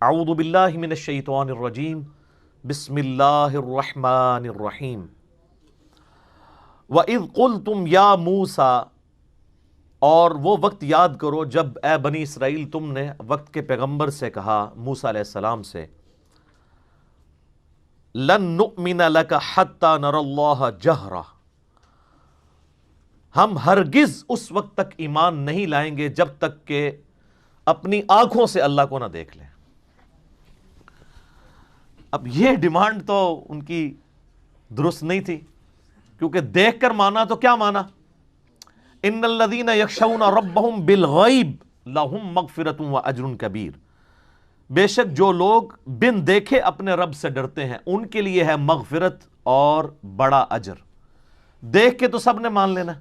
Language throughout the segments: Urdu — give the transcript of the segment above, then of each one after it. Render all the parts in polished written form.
اعوذ باللہ من الشیطان الرجیم بسم اللہ الرحمن الرحیم وَإِذْ قُلْتُمْ يَا مُوسَىٰ، اور وہ وقت یاد کرو جب اے بنی اسرائیل تم نے وقت کے پیغمبر سے کہا، موسیٰ علیہ السلام سے، لَن نُؤْمِنَ لَكَ حَتَّى نَرَى اللَّهَ جَهْرًا، ہم ہرگز اس وقت تک ایمان نہیں لائیں گے جب تک کہ اپنی آنکھوں سے اللہ کو نہ دیکھ لیں۔ اب یہ ڈیمانڈ تو ان کی درست نہیں تھی، کیونکہ دیکھ کر مانا تو کیا مانا؟ ان الذین یخشون ربہم بالغیب لہم مغفرۃ واجر کبیر، بے شک جو لوگ بن دیکھے اپنے رب سے ڈرتے ہیں ان کے لیے ہے مغفرت اور بڑا اجر۔ دیکھ کے تو سب نے مان لینا۔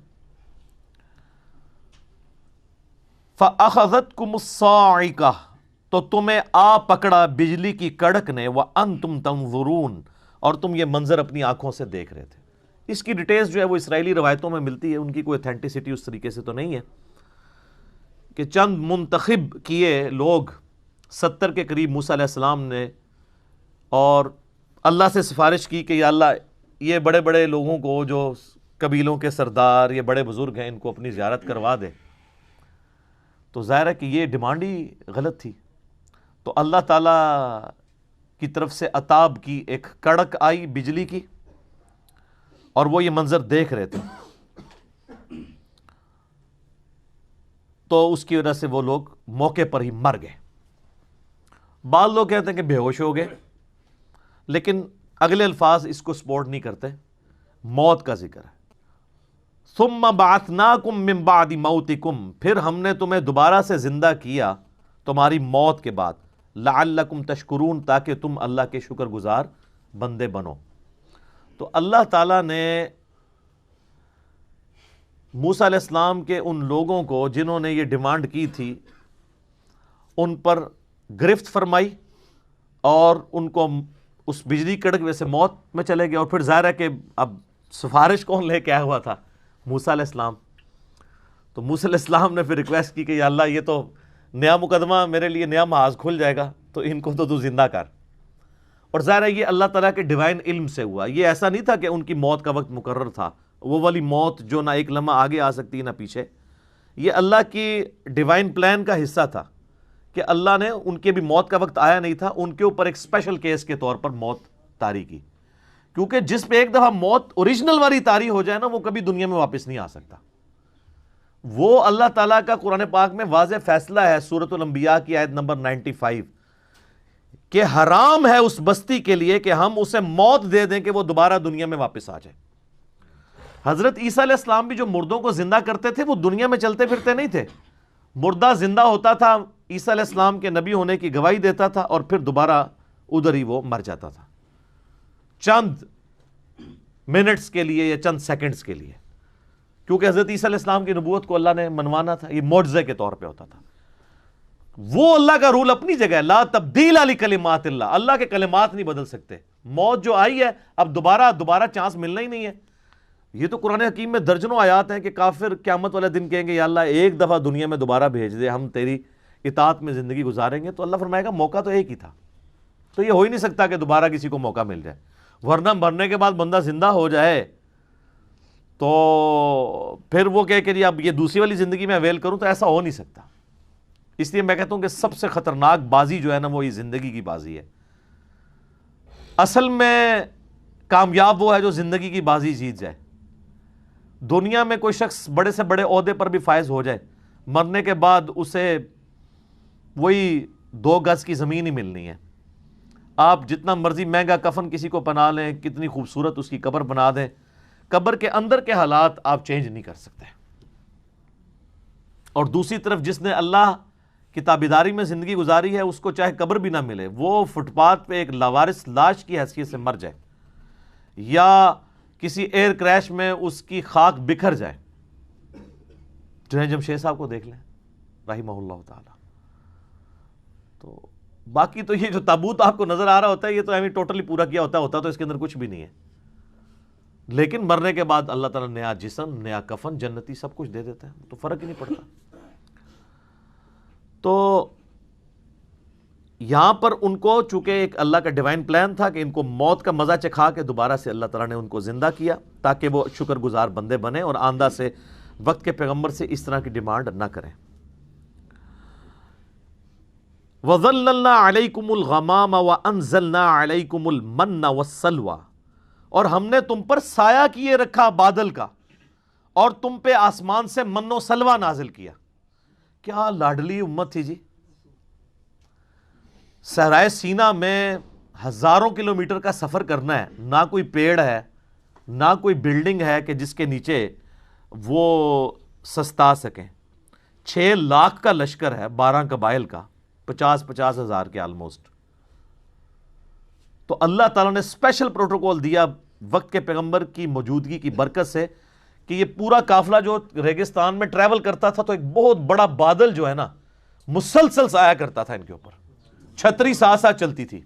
فَأَخَذَتْكُمُ الصَّاعِقَةُ، تو تمہیں آ پکڑا بجلی کی کڑک نے، وَأَنْتُمْ تَنظُرُونَ، اور تم یہ منظر اپنی آنکھوں سے دیکھ رہے تھے۔ اس کی ڈیٹیلز جو ہے وہ اسرائیلی روایتوں میں ملتی ہے، ان کی کوئی اتھینٹسٹی اس طریقے سے تو نہیں ہے، کہ چند منتخب کیے لوگ 70 کے قریب موسیٰ علیہ السلام نے، اور اللہ سے سفارش کی کہ یا اللہ یہ بڑے بڑے لوگوں کو جو قبیلوں کے سردار، یہ بڑے بزرگ ہیں، ان کو اپنی زیارت کروا دے۔ تو ظاہر ہے کہ یہ ڈیمانڈ ہی غلط تھی۔ تو اللہ تعالیٰ کی طرف سے عطاب کی ایک کڑک آئی بجلی کی، اور وہ یہ منظر دیکھ رہے تھے، تو اس کی وجہ سے وہ لوگ موقع پر ہی مر گئے۔ بعض لوگ کہتے ہیں کہ بے ہوش ہو گئے، لیکن اگلے الفاظ اس کو سپورٹ نہیں کرتے، موت کا ذکر ہے۔ ثم بعثناکم من بعد موتکم، پھر ہم نے تمہیں دوبارہ سے زندہ کیا تمہاری موت کے بعد، لعلکم تشکرون، تاکہ تم اللہ کے شکر گزار بندے بنو۔ تو اللہ تعالیٰ نے موسیٰ علیہ السلام کے ان لوگوں کو جنہوں نے یہ ڈیمانڈ کی تھی ان پر گرفت فرمائی، اور ان کو اس بجلی کڑک میں سے موت میں چلے گئے۔ اور پھر ظاہر ہے کہ اب سفارش کون لے کے آیا ہوا تھا؟ موسیٰ علیہ السلام۔ تو موسیٰ علیہ السلام نے پھر ریکویسٹ کی کہ یا اللہ یہ تو نیا مقدمہ، میرے لیے نیا محاذ کھل جائے گا، تو ان کو تو زندہ کر۔ اور ظاہر ہے یہ اللہ تعالیٰ کے ڈیوائن علم سے ہوا، یہ ایسا نہیں تھا کہ ان کی موت کا وقت مقرر تھا، وہ والی موت جو نہ ایک لمحہ آگے آ سکتی نہ پیچھے۔ یہ اللہ کی ڈیوائن پلان کا حصہ تھا کہ اللہ نے ان کے بھی موت کا وقت آیا نہیں تھا، ان کے اوپر ایک اسپیشل کیس کے طور پر موت طاری کی، کیونکہ جس پہ ایک دفعہ موت اوریجنل والی طاری ہو جائے نا، وہ کبھی دنیا میں واپس نہیں آ سکتا۔ وہ اللہ تعالیٰ کا قرآن پاک میں واضح فیصلہ ہے، سورۃ الانبیاء کی آیت نمبر 95، کہ حرام ہے اس بستی کے لیے کہ ہم اسے موت دے دیں کہ وہ دوبارہ دنیا میں واپس آ جائے۔ حضرت عیسیٰ علیہ السلام بھی جو مردوں کو زندہ کرتے تھے وہ دنیا میں چلتے پھرتے نہیں تھے، مردہ زندہ ہوتا تھا، عیسیٰ علیہ السلام کے نبی ہونے کی گواہی دیتا تھا، اور پھر دوبارہ ادھر ہی وہ مر جاتا تھا، چند منٹس کے لیے یا چند سیکنڈز کے لیے، کیونکہ حضرت عیسیٰ علیہ السلام کی نبوت کو اللہ نے منوانا تھا، یہ معجزے کے طور پہ ہوتا تھا۔ وہ اللہ کا رول اپنی جگہ ہے، لا تبدیل لکلمات اللہ، اللہ کے کلمات نہیں بدل سکتے۔ موت جو آئی ہے اب دوبارہ چانس ملنا ہی نہیں ہے۔ یہ تو قرآن حکیم میں درجنوں آیات ہیں کہ کافر قیامت والے دن کہیں گے یا اللہ ایک دفعہ دنیا میں دوبارہ بھیج دے، ہم تیری اطاعت میں زندگی گزاریں گے۔ تو اللہ فرمائے گا موقع تو ایک ہی تھا، تو یہ ہو ہی نہیں سکتا کہ دوبارہ کسی کو موقع مل جائے، ورنہ مرنے کے بعد بندہ زندہ ہو جائے تو پھر وہ کہے کہ جی اب یہ دوسری والی زندگی میں اویل کروں، تو ایسا ہو نہیں سکتا۔ اس لیے میں کہتا ہوں کہ سب سے خطرناک بازی جو ہے نا وہ یہ زندگی کی بازی ہے۔ اصل میں کامیاب وہ ہے جو زندگی کی بازی جیت جائے۔ دنیا میں کوئی شخص بڑے سے بڑے عہدے پر بھی فائز ہو جائے، مرنے کے بعد اسے وہی 2 گز کی زمین ہی ملنی ہے۔ آپ جتنا مرضی مہنگا کفن کسی کو پہنا لیں، کتنی خوبصورت اس کی قبر بنا دیں، قبر کے اندر کے حالات آپ چینج نہیں کر سکتے۔ اور دوسری طرف جس نے اللہ کی تابعداری میں زندگی گزاری ہے، اس کو چاہے قبر بھی نہ ملے، وہ فٹ پاتھ پہ ایک لاوارث لاش کی حیثیت سے مر جائے، یا کسی ایئر کریش میں اس کی خاک بکھر جائے۔ جنید جمشید صاحب کو دیکھ لیں رحمہ اللہ تعالی۔ تو باقی تو یہ جو تابوت آپ کو نظر آ رہا ہوتا ہے، یہ تو ہمیں ٹوٹلی پورا کیا ہوتا تو اس کے اندر کچھ بھی نہیں ہے، لیکن مرنے کے بعد اللہ تعالیٰ نیا جسم، نیا کفن، جنتی سب کچھ دے دیتا ہے، تو فرق ہی نہیں پڑتا۔ تو یہاں پر ان کو چونکہ ایک اللہ کا ڈیوائن پلان تھا کہ ان کو موت کا مزہ چکھا کے دوبارہ سے اللہ تعالیٰ نے ان کو زندہ کیا تاکہ وہ شکر گزار بندے بنے اور آئندہ سے وقت کے پیغمبر سے اس طرح کی ڈیمانڈ نہ کریں. وَظَلَّلْنَا عَلَيْكُمُ الْغَمَامَ وَأَنزَلْنَا عَلَيْكُمُ الْمَنَّ وَالسَّلْوَىٰ, اور ہم نے تم پر سایہ کیے رکھا بادل کا اور تم پہ آسمان سے من و سلوہ نازل کیا. کیا لاڈلی امت تھی جی. صحرائے سینا میں ہزاروں کلومیٹر کا سفر کرنا ہے, نہ کوئی پیڑ ہے نہ کوئی بلڈنگ ہے کہ جس کے نیچے وہ سستا سکیں. 6 لاکھ کا لشکر ہے, 12 قبائل کا, 50 ہزار کے آلموسٹ. تو اللہ تعالیٰ نے اسپیشل پروٹوکول دیا وقت کے پیغمبر کی موجودگی کی برکت سے کہ یہ پورا قافلہ جو ریگستان میں ٹریول کرتا تھا تو ایک بہت بڑا بادل جو ہے نا مسلسل سایہ کرتا تھا ان کے اوپر, چھتری ساتھ ساتھ چلتی تھی.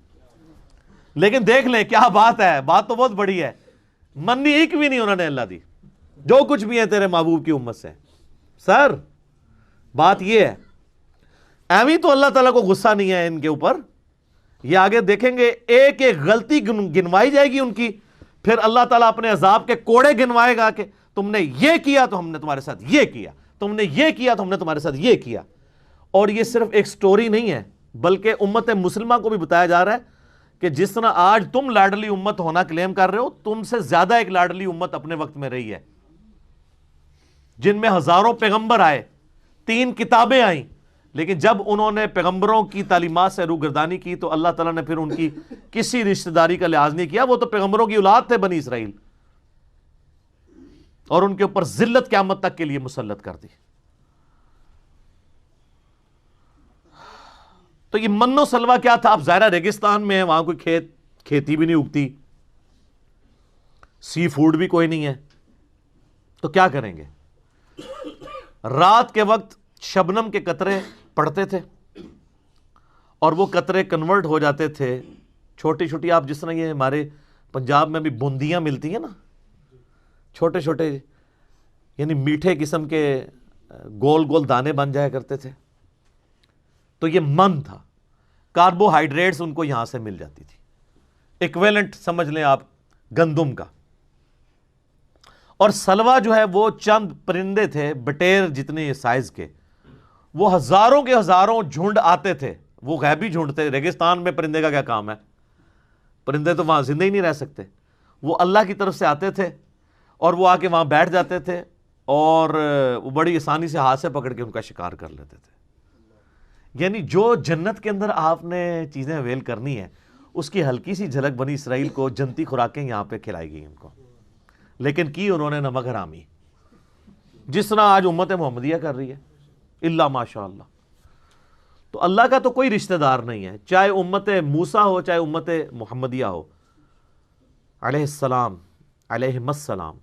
لیکن دیکھ لیں کیا بات ہے, بات تو بہت بڑی ہے, منی ایک بھی نہیں انہوں نے اللہ دی, جو کچھ بھی ہے تیرے محبوب کی امت سے. سر بات یہ ہے, ایویں تو اللہ تعالیٰ کو غصہ نہیں ہے ان کے اوپر. یہ آگے دیکھیں گے ایک ایک غلطی گنوائی جائے گی ان کی, پھر اللہ تعالیٰ اپنے عذاب کے کوڑے گنوائے گا کہ تم نے یہ کیا تو ہم نے تمہارے ساتھ یہ کیا, تم نے یہ کیا تو ہم نے تمہارے ساتھ یہ کیا. اور یہ صرف ایک سٹوری نہیں ہے بلکہ امت مسلمہ کو بھی بتایا جا رہا ہے کہ جس طرح آج تم لاڈلی امت ہونا کلیم کر رہے ہو, تم سے زیادہ ایک لاڈلی امت اپنے وقت میں رہی ہے جن میں ہزاروں پیغمبر آئے, 3 کتابیں آئیں, لیکن جب انہوں نے پیغمبروں کی تعلیمات سے روگردانی کی تو اللہ تعالیٰ نے پھر ان کی کسی رشتہ داری کا لحاظ نہیں کیا. وہ تو پیغمبروں کی اولاد تھے بنی اسرائیل, اور ان کے اوپر ذلت قیامت تک کے لیے مسلط کر دی. تو یہ من و سلوہ کیا تھا؟ اب ظاہرہ ریگستان میں ہے, وہاں کوئی کھیتی بھی نہیں اگتی, سی فوڈ بھی کوئی نہیں ہے, تو کیا کریں گے؟ رات کے وقت شبنم کے قطرے پڑتے تھے اور وہ قطرے کنورٹ ہو جاتے تھے چھوٹی چھوٹی, آپ جس طرح یہ ہمارے پنجاب میں بھی بوندیاں ملتی ہیں نا, چھوٹے چھوٹے یعنی میٹھے قسم کے گول گول دانے بن جایا کرتے تھے. تو یہ من تھا, کاربوہائیڈریٹس ان کو یہاں سے مل جاتی تھی, ایکویلنٹ سمجھ لیں آپ گندم کا. اور سلوہ جو ہے وہ چند پرندے تھے بٹیر جتنے سائز کے, وہ ہزاروں کے ہزاروں جھنڈ آتے تھے, وہ غیبی جھنڈ تھے. ریگستان میں پرندے کا کیا کام ہے, پرندے تو وہاں زندہ ہی نہیں رہ سکتے. وہ اللہ کی طرف سے آتے تھے اور وہ آ کے وہاں بیٹھ جاتے تھے اور وہ بڑی آسانی سے ہاتھ سے پکڑ کے ان کا شکار کر لیتے تھے. یعنی جو جنت کے اندر آپ نے چیزیں اویل کرنی ہیں اس کی ہلکی سی جھلک بنی اسرائیل کو جنتی خوراکیں یہاں پہ کھلائی گئی ان کو, لیکن کی انہوں نے نمک حرامی, جس طرح آج امت محمدیہ کر رہی ہے اللہ ماشاء اللہ. تو اللہ کا تو کوئی رشتہ دار نہیں ہے, چاہے امت موسیٰ ہو چاہے امت محمدیہ ہو علیہ السلام علیہم السلام.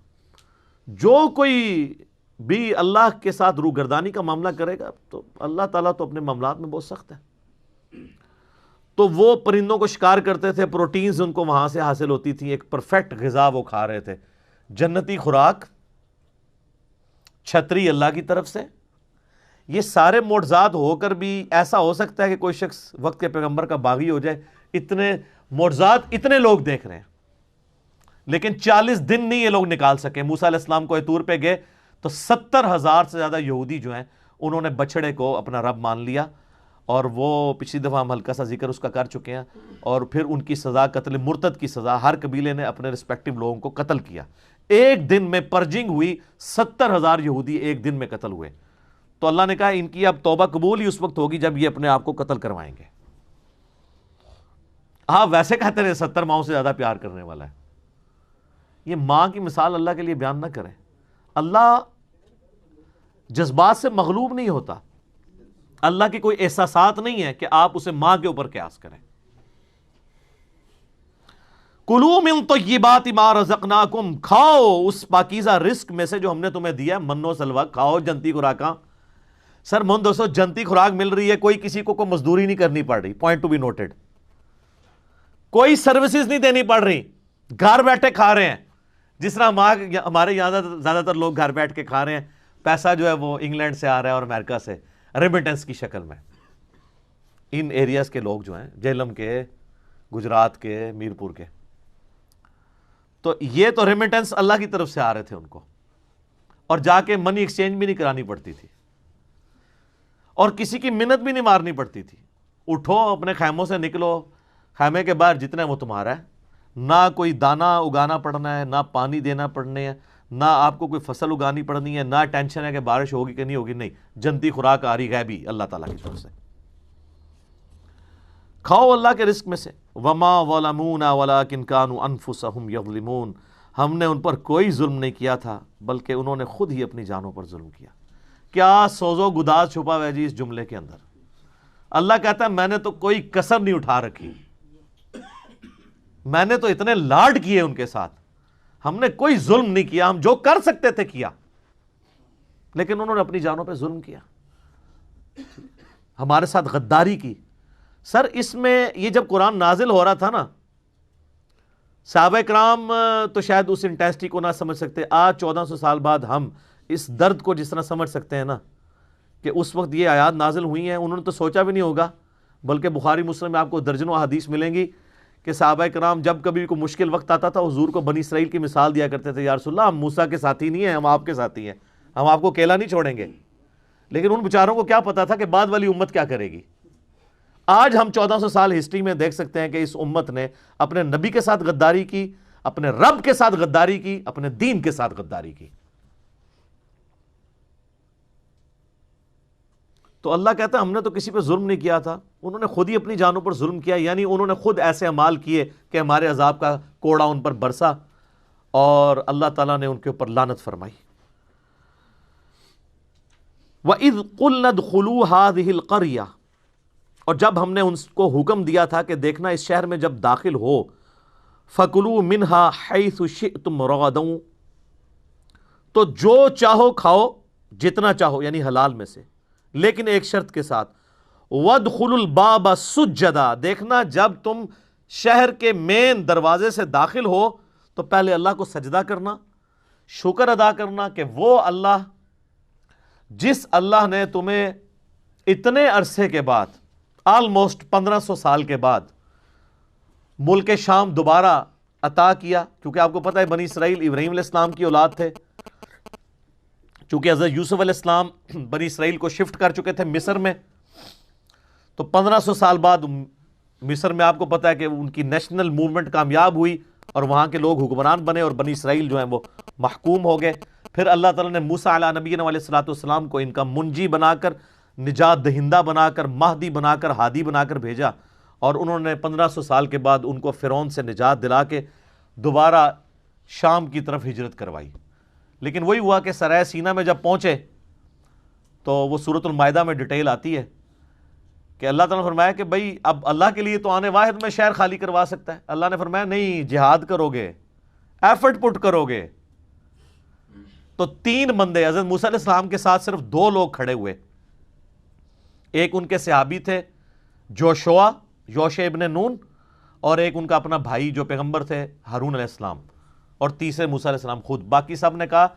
جو کوئی بھی اللہ کے ساتھ روگردانی کا معاملہ کرے گا تو اللہ تعالیٰ تو اپنے معاملات میں بہت سخت ہے. تو وہ پرندوں کو شکار کرتے تھے, پروٹینز ان کو وہاں سے حاصل ہوتی تھی, ایک پرفیکٹ غذا وہ کھا رہے تھے, جنتی خوراک, چھتری اللہ کی طرف سے. یہ سارے معجزات ہو کر بھی ایسا ہو سکتا ہے کہ کوئی شخص وقت کے پیغمبر کا باغی ہو جائے؟ اتنے معجزات اتنے لوگ دیکھ رہے ہیں, لیکن 40 دن نہیں یہ لوگ نکال سکے. موسیٰ علیہ السلام کو طور پہ گئے تو 70,000 سے زیادہ یہودی جو ہیں انہوں نے بچڑے کو اپنا رب مان لیا, اور وہ پچھلی دفعہ ہم ہلکا سا ذکر اس کا کر چکے ہیں. اور پھر ان کی سزا قتل مرتد کی سزا, ہر قبیلے نے اپنے رسپیکٹیو لوگوں کو قتل کیا. ایک دن میں پرجنگ ہوئی, 70,000 یہودی ایک دن میں قتل ہوئے. تو اللہ نے کہا ان کی اب توبہ قبول ہی اس وقت ہوگی جب یہ اپنے آپ کو قتل کروائیں گے. آپ ویسے کہتے رہے 70 ماؤں سے زیادہ پیار کرنے والا ہے. یہ ماں کی مثال اللہ کے لیے بیان نہ کریں. اللہ جذبات سے مغلوب نہیں ہوتا, اللہ کے کوئی احساسات نہیں ہے کہ آپ اسے ماں کے اوپر قیاس کریں. کلوا من طیبات ما رزقناکم, کھاؤ اس پاکیزہ رزق میں سے جو ہم نے تمہیں دیا. من و سلوہ کھاؤ, جنتی خوراکاں. سر من دوستو, جنتی خوراک مل رہی ہے, کوئی کسی کو مزدوری نہیں کرنی پڑ رہی, پوائنٹ ٹو بی نوٹڈ. کوئی سروسز نہیں دینی پڑ رہی, گھر بیٹھے کھا رہے ہیں. جس طرح ہمارے یہاں زیادہ تر لوگ گھر بیٹھ کے کھا رہے ہیں, پیسہ جو ہے وہ انگلینڈ سے آ رہا ہے اور امریکہ سے ریمیٹنس کی شکل میں. ان ایریاز کے لوگ جو ہیں، جہلم کے، گجرات کے، میرپور کے، تو یہ تو ریمیٹنس اللہ کی طرف سے آ رہے تھے ان کو، اور جا کے منی ایکسچینج بھی نہیں کرانی پڑتی تھی، اور کسی کی منت بھی نہیں مارنی پڑتی تھی، اٹھو اپنے خیموں سے نکلو، خیمے کے باہر جتنا ہے وہ تمہارا ہے، نہ کوئی دانہ اگانا پڑنا ہے، نہ پانی دینا پڑنے ہے، نہ آپ کو کوئی فصل اگانی پڑنی ہے، نہ ٹینشن ہے کہ بارش ہوگی کہ نہیں ہوگی، نہیں، جنتی خوراک آ رہی غیبی اللہ تعالیٰ کی طرف سے، کھاؤ اللہ کے رزق میں سے۔ وما ظلمونا ولکن کانوا انفسهم یظلمون، ہم نے ان پر کوئی ظلم نہیں کیا تھا بلکہ انہوں نے خود ہی اپنی جانوں پر ظلم کیا۔ کیا سوز و گداز چھپا ہوا ہے جی اس جملے کے اندر؟ اللہ کہتا ہے میں نے تو کوئی کسر نہیں اٹھا رکھی، میں نے تو اتنے لاڈ کیے ان کے ساتھ، ہم نے کوئی ظلم نہیں کیا، ہم جو کر سکتے تھے کیا، لیکن انہوں نے اپنی جانوں پہ ظلم کیا، ہمارے ساتھ غداری کی۔ سر اس میں یہ جب قرآن نازل ہو رہا تھا نا، صحابہ کرام تو شاید اس انٹینسٹی کو نہ سمجھ سکتے، آج 1400 سال بعد ہم اس درد کو جس طرح سمجھ سکتے ہیں نا، کہ اس وقت یہ آیات نازل ہوئی ہیں، انہوں نے تو سوچا بھی نہیں ہوگا، بلکہ بخاری مسلم میں آپ کو درجنوں حدیث ملیں گی کہ صحابہ کرام جب کبھی کوئی مشکل وقت آتا تھا حضور کو بنی اسرائیل کی مثال دیا کرتے تھے، یا رسول اللہ ہم موسیٰ کے ساتھی نہیں ہیں، ہم آپ کے ساتھی ہیں، ہم آپ کو اکیلا نہیں چھوڑیں گے۔ لیکن ان بیچاروں کو کیا پتا تھا کہ بعد والی امت کیا کرے گی۔ آج ہم 1400 سال ہسٹری میں دیکھ سکتے ہیں کہ اس امت نے اپنے نبی کے ساتھ غداری کی، اپنے رب کے ساتھ غداری کی، اپنے دین کے ساتھ غداری کی۔ تو اللہ کہتا ہے ہم نے تو کسی پہ ظلم نہیں کیا تھا، انہوں نے خود ہی اپنی جانوں پر ظلم کیا، یعنی انہوں نے خود ایسے اعمال کیے کہ ہمارے عذاب کا کوڑا ان پر برسا اور اللہ تعالیٰ نے ان کے اوپر لعنت فرمائی۔ وَإِذْ قُلْنَا ادْخُلُوا هَٰذِهِ الْقَرْيَةَ، اور جب ہم نے ان کو حکم دیا تھا کہ دیکھنا اس شہر میں جب داخل ہو، فَكُلُوا مِنْهَا حَيْثُ شِئْتُمْ رَغَدًا، تو جو چاہو کھاؤ، جتنا چاہو، یعنی حلال میں سے، لیکن ایک شرط کے ساتھ، وَادْخُلُوا الْبَابَ سُجَّدًا، دیکھنا جب تم شہر کے مین دروازے سے داخل ہو تو پہلے اللہ کو سجدہ کرنا، شکر ادا کرنا کہ وہ اللہ جس اللہ نے تمہیں اتنے عرصے کے بعد، آلموسٹ 1500 سال کے بعد ملک شام دوبارہ عطا کیا، کیونکہ آپ کو پتہ ہے بنی اسرائیل ابراہیم علیہ السلام کی اولاد تھے، چونکہ حضرت یوسف علیہ السلام بنی اسرائیل کو شفٹ کر چکے تھے مصر میں، تو 1500 سال بعد مصر میں آپ کو پتہ ہے کہ ان کی نیشنل موومنٹ کامیاب ہوئی اور وہاں کے لوگ حکمران بنے اور بنی اسرائیل جو ہیں وہ محکوم ہو گئے۔ پھر اللہ تعالیٰ نے موسیٰ علیہ نبینا علیہ الصلوۃ والسلام کو ان کا منجی بنا کر، نجات دہندہ بنا کر، مہدی بنا کر، ہادی بنا کر بھیجا، اور انہوں نے 1500 سال کے بعد ان کو فرعون سے نجات دلا کے دوبارہ شام کی طرف ہجرت کروائی۔ لیکن وہی ہوا کہ سرائے سینا میں جب پہنچے تو وہ سورۃ المائدہ میں ڈیٹیل آتی ہے کہ اللہ تعالیٰ نے فرمایا کہ بھئی اب اللہ کے لیے تو آنے واحد میں شہر خالی کروا سکتا ہے، اللہ نے فرمایا نہیں، جہاد کرو گے، ایفرٹ پٹ کرو گے۔ تو 3 بندے حضرت موسیٰ علیہ السلام کے ساتھ صرف 2 لوگ کھڑے ہوئے، ایک ان کے صحابی تھے یوشع ابن نون، اور ایک ان کا اپنا بھائی جو پیغمبر تھے ہارون علیہ السلام، اور تیسرے موسیٰ علیہ السلام خود۔ باقی سب نے کہا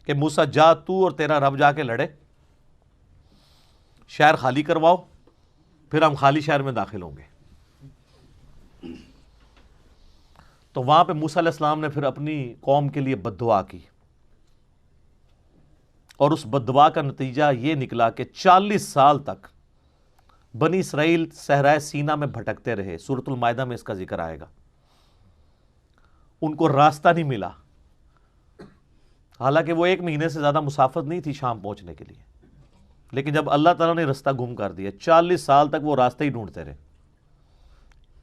کہ موسیٰ جا تو اور تیرا رب جا کے لڑے، شہر خالی کرواؤ، پھر ہم خالی شہر میں داخل ہوں گے۔ تو وہاں پہ موسیٰ علیہ السلام نے پھر اپنی قوم کے لیے بد دعا کی، اور اس بد دعا کا نتیجہ یہ نکلا کہ 40 سال تک بنی اسرائیل صحرائے سینا میں بھٹکتے رہے۔ سورۃ المائدہ میں اس کا ذکر آئے گا، ان کو راستہ نہیں ملا، حالانکہ وہ 1 مہینے سے زیادہ مسافت نہیں تھی شام پہنچنے کے لیے، لیکن جب اللہ تعالیٰ نے راستہ گم کر دیا، 40 سال تک وہ راستے ہی ڈھونڈتے رہے۔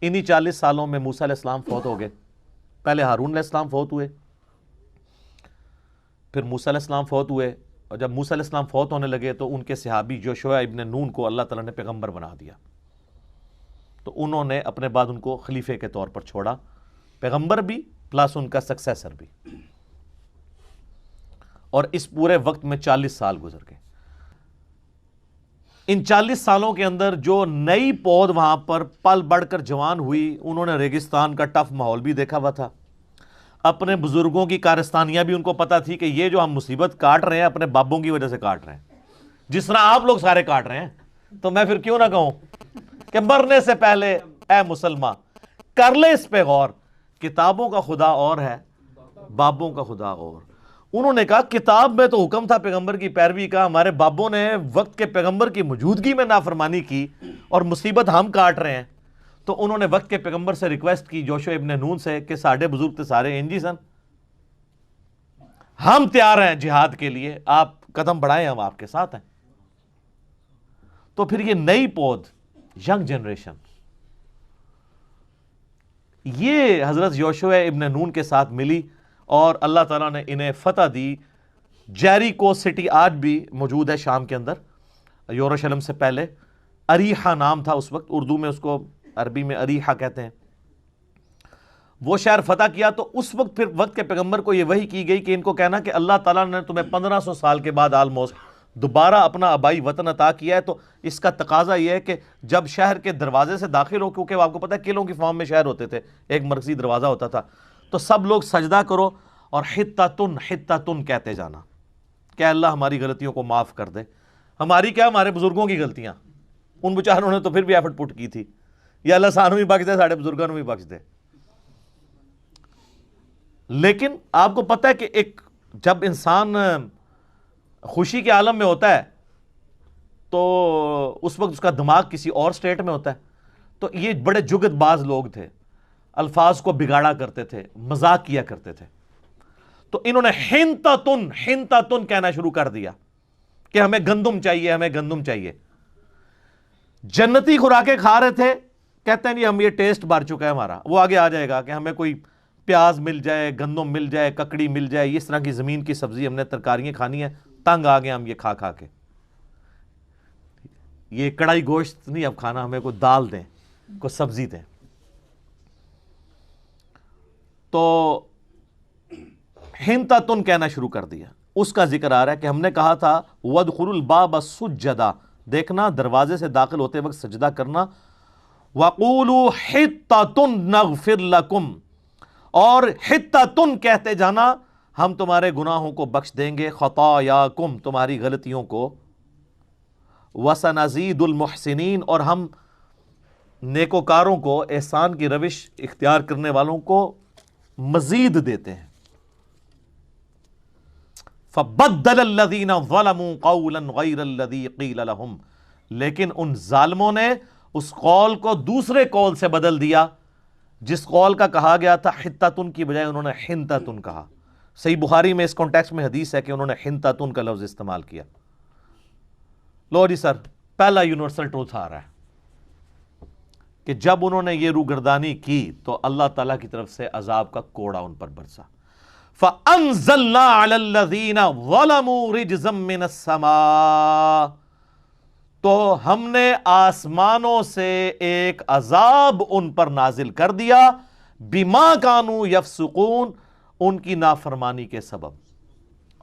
انہی 40 سالوں میں موسیٰ علیہ السلام فوت ہو گئے، پہلے ہارون علیہ السلام فوت ہوئے، پھر موسیٰ علیہ السلام فوت ہوئے، اور جب موسیٰ علیہ السلام فوت ہونے لگے تو ان کے صحابی یوشع ابن نون کو اللہ تعالیٰ نے پیغمبر بنا دیا، تو انہوں نے اپنے بعد ان کو خلیفے کے طور پر چھوڑا، پیغمبر بھی پلس ان کا سکسیسر بھی، اور اس پورے وقت میں 40 سال گزر گئے۔ ان 40 سالوں کے اندر جو نئی پود وہاں پر پل بڑھ کر جوان ہوئی، انہوں نے ریگستان کا ٹف ماحول بھی دیکھا ہوا تھا، اپنے بزرگوں کی کارستانیاں بھی ان کو پتا تھی کہ یہ جو ہم مصیبت کاٹ رہے ہیں اپنے بابوں کی وجہ سے کاٹ رہے ہیں، جس طرح آپ لوگ سارے کاٹ رہے ہیں، تو میں پھر کیوں نہ کہوں کہ مرنے سے پہلے اے مسلمان کر لے اس پہ غور، کتابوں کا خدا اور ہے، بابوں کا خدا اور۔ انہوں نے کہا کتاب میں تو حکم تھا پیغمبر کی پیروی کا، ہمارے بابوں نے وقت کے پیغمبر کی موجودگی میں نافرمانی کی اور مصیبت ہم کاٹ رہے ہیں۔ تو انہوں نے وقت کے پیغمبر سے ریکویسٹ کی، یوشع ابن نون سے، کہ ساڑھے بزرگ تے سارے انجی سن، ہم تیار ہیں جہاد کے لیے، آپ قدم بڑھائیں، ہم آپ کے ساتھ ہیں۔ تو پھر یہ نئی پود، ینگ جنریشن، یہ حضرت یوشع ابن نون کے ساتھ ملی اور اللہ تعالیٰ نے انہیں فتح دی۔ جیریکو سٹی آج بھی موجود ہے شام کے اندر، یروشلم سے پہلے، اریحا نام تھا اس وقت، اردو میں اس کو عربی میں اریحا کہتے ہیں۔ وہ شہر فتح کیا تو اس وقت پھر وقت کے پیغمبر کو یہ وحی کی گئی کہ ان کو کہنا کہ اللہ تعالیٰ نے تمہیں 1500 سال کے بعد آلموسٹ دوبارہ اپنا آبائی وطن عطا کیا ہے، تو اس کا تقاضا یہ ہے کہ جب شہر کے دروازے سے داخل ہو، کیونکہ آپ کو پتہ ہے قلعوں کی فارم میں شہر ہوتے تھے، ایک مرکزی دروازہ ہوتا تھا، تو سب لوگ سجدہ کرو اور حطۃ حطۃ کہتے جانا کہ اللہ ہماری غلطیوں کو معاف کر دے۔ ہماری کیا، ہمارے بزرگوں کی غلطیاں، ان بیچاروں نے تو پھر بھی ایفرٹ پٹ کی تھی، یا اللہ سانو بھی بخش دے، ساڑھے بزرگوں نے بھی بخش دے۔ لیکن آپ کو پتہ ہے کہ ایک جب انسان خوشی کے عالم میں ہوتا ہے تو اس وقت اس کا دماغ کسی اور سٹیٹ میں ہوتا ہے، تو یہ بڑے جگت باز لوگ تھے، الفاظ کو بگاڑا کرتے تھے، مذاق کیا کرتے تھے۔ تو انہوں نے حنطۃ حنطۃ کہنا شروع کر دیا کہ ہمیں گندم چاہیے، ہمیں گندم چاہیے۔ جنتی خوراکیں کھا رہے تھے، کہتے ہیں نہیں ہم یہ ٹیسٹ بھر چکا ہے ہمارا، وہ آگے آ جائے گا کہ ہمیں کوئی پیاز مل جائے، گندم مل جائے، ککڑی مل جائے، اس طرح کی زمین کی سبزی، ہم نے ترکاریاں کھانی ہیں، تنگ آ گئے ہم یہ کھا کھا کے۔ یہ کڑائی گوشت نہیں اب کھانا، ہمیں کوئی دال دیں، کوئی سبزی دیں۔ تو حنطۃ کہنا شروع کر دیا۔ اس کا ذکر آ رہا ہے کہ ہم نے کہا تھا وَادْخُلُوا الْبَابَ سُجَّدًا، دیکھنا دروازے سے داخل ہوتے وقت سجدہ کرنا، وَقُولُوا حِطَّةٌ نَغْفِرْ لَكُمْ، اور حِطَّةٌ کہتے جانا ہم تمہارے گناہوں کو بخش دیں گے، خطاياكم تمہاری غلطیوں کو، وَسَنَزِيدُ الْمُحْسِنِينَ اور ہم نیکوکاروں کو، احسان کی روش اختیار کرنے والوں کو مزید دیتے ہیں۔ فَبَدَّلَ الَّذِينَ ظَلَمُوا قَوْلًا غَيْرَ الَّذِي قِيلَ لَهُمْ، لیکن ان ظالموں نے اس قول کو دوسرے قول سے بدل دیا، جس قول کا کہا گیا تھا حطۃ کی بجائے انہوں نے حنطۃ کہا۔ صحیح بخاری میں اس کانٹیکسٹ میں حدیث ہے کہ انہوں نے حنطۃ کا لفظ استعمال کیا۔ لو جی سر، پہلا یونیورسل ٹروتھ آ رہا ہے کہ جب انہوں نے یہ روگردانی کی تو اللہ تعالیٰ کی طرف سے عذاب کا کوڑا ان پر برسا۔ فَأَنزَلْنَا عَلَى الَّذِينَ ظَلَمُوا رِجْزًا مِّنَ السَّمَاءِ، تو ہم نے آسمانوں سے ایک عذاب ان پر نازل کر دیا، بِمَا كَانُوا يَفْسُقُونَ، ان کی نافرمانی کے سبب۔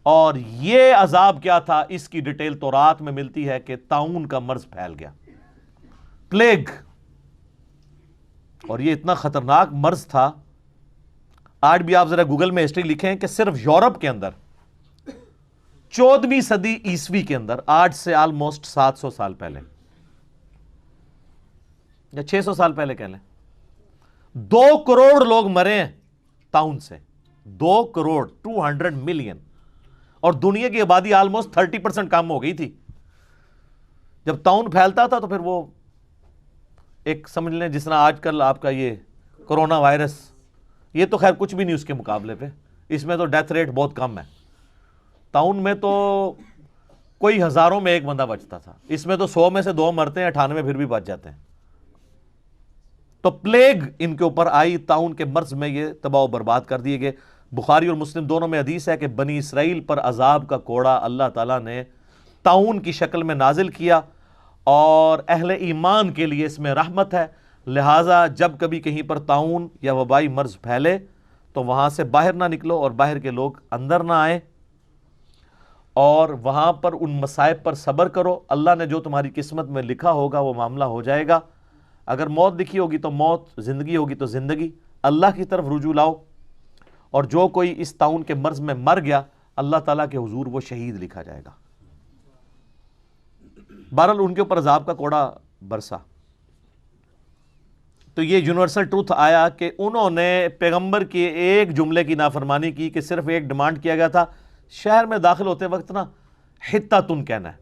اور یہ عذاب کیا تھا، اس کی ڈیٹیل تورات میں ملتی ہے کہ طاعون کا مرض پھیل گیا، پلیگ، اور یہ اتنا خطرناک مرض تھا۔ آج بھی آپ ذرا گوگل میں ہسٹری لکھیں کہ صرف یورپ کے اندر 14ویں صدی عیسوی کے اندر، آج سے آلموسٹ 700 سال پہلے یا 600 سال پہلے کہہ لیں، 2 کروڑ لوگ مرے ہیں طاعون سے، 2 کروڑ 200 ملین، اور دنیا کی آبادی آلموسٹ 30% کم ہو گئی تھی۔ جب طاعون پھیلتا تھا تو پھر وہ ایک سمجھ لیں جس طرح آج کل آپ کا یہ کرونا وائرس، یہ تو خیر کچھ بھی نہیں اس کے مقابلے پہ، اس میں تو ڈیتھ ریٹ بہت کم ہے۔ طاعون میں تو کوئی ہزاروں میں ایک بندہ بچتا تھا، اس میں تو 100 میں سے 2 مرتے ہیں، 98 پھر بھی بچ جاتے ہیں۔ تو پلیگ ان کے اوپر آئی، طاعون کے مرض میں یہ تباہ و برباد کر دیے گئے۔ بخاری اور مسلم دونوں میں حدیث ہے کہ بنی اسرائیل پر عذاب کا کوڑا اللہ تعالیٰ نے طاعون کی شکل میں نازل کیا، اور اہل ایمان کے لیے اس میں رحمت ہے۔ لہٰذا جب کبھی کہیں پر طاعون یا وبائی مرض پھیلے تو وہاں سے باہر نہ نکلو اور باہر کے لوگ اندر نہ آئیں، اور وہاں پر ان مصائب پر صبر کرو۔ اللہ نے جو تمہاری قسمت میں لکھا ہوگا وہ معاملہ ہو جائے گا۔ اگر موت لکھی ہوگی تو موت، زندگی ہوگی تو زندگی، اللہ کی طرف رجوع لاؤ۔ اور جو کوئی اس طاعون کے مرض میں مر گیا، اللہ تعالیٰ کے حضور وہ شہید لکھا جائے گا۔ بہرحال ان کے اوپر عذاب کا کوڑا برسا۔ تو یہ یونیورسل ٹروتھ آیا کہ انہوں نے پیغمبر کی ایک جملے کی نافرمانی کی کہ صرف ایک ڈیمانڈ کیا گیا تھا، شہر میں داخل ہوتے وقت نا حتّۃٌ کہنا ہے،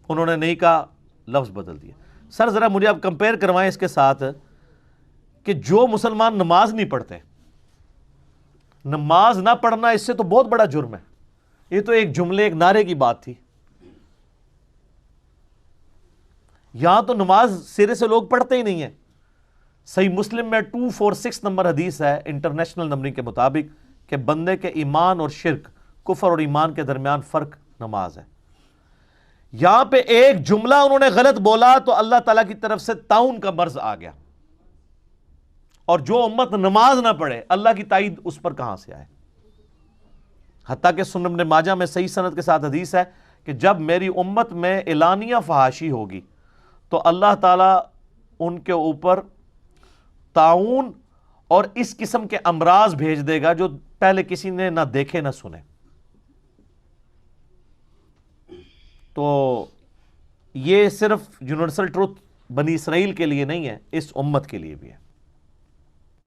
انہوں نے نہیں کہا، لفظ بدل دیا۔ سر ذرا مجھے آپ کمپیئر کروائیں اس کے ساتھ کہ جو مسلمان نماز نہیں پڑھتے، نماز نہ پڑھنا اس سے تو بہت بڑا جرم ہے، یہ تو ایک جملے ایک نعرے کی بات تھی، یہاں تو نماز سرے سے لوگ پڑھتے ہی نہیں ہیں۔ صحیح مسلم میں 246 نمبر حدیث ہے انٹرنیشنل نمبرنگ کے مطابق کہ بندے کے ایمان اور شرک، کفر اور ایمان کے درمیان فرق نماز ہے۔ یہاں پہ ایک جملہ انہوں نے غلط بولا تو اللہ تعالیٰ کی طرف سے طاعون کا مرض آ گیا، اور جو امت نماز نہ پڑھے اللہ کی تائید اس پر کہاں سے آئے؟ حتیٰ کہ سنن ابن ماجہ میں صحیح سند کے ساتھ حدیث ہے کہ جب میری امت میں اعلانیہ فحاشی ہوگی تو اللہ تعالیٰ ان کے اوپر طاعون اور اس قسم کے امراض بھیج دے گا جو پہلے کسی نے نہ دیکھے نہ سنے۔ تو یہ صرف یونیورسل ٹروتھ بنی اسرائیل کے لیے نہیں ہے، اس امت کے لیے بھی ہے۔